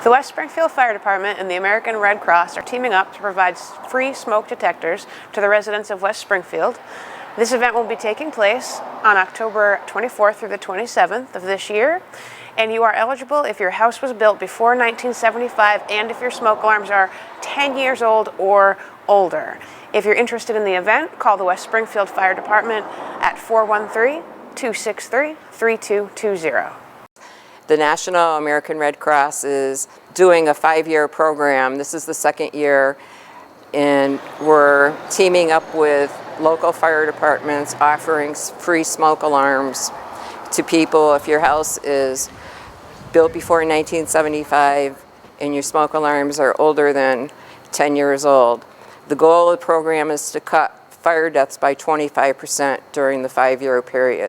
The West Springfield Fire Department and the American Red Cross are teaming up to provide free smoke detectors to the residents of West Springfield. This event will be taking place on October 24th through the 27th of this year, and you are eligible if your house was built before 1975 and if your smoke alarms are 10 years old or older. If you're interested in the event, call the West Springfield Fire Department at 413-263-3220. The National American Red Cross is doing a 5-year program. This is the second year, and we're teaming up with local fire departments offering free smoke alarms to people. If your house is built before 1975 and your smoke alarms are older than 10 years old. The goal of the program is to cut fire deaths by 25% during the 5-year period.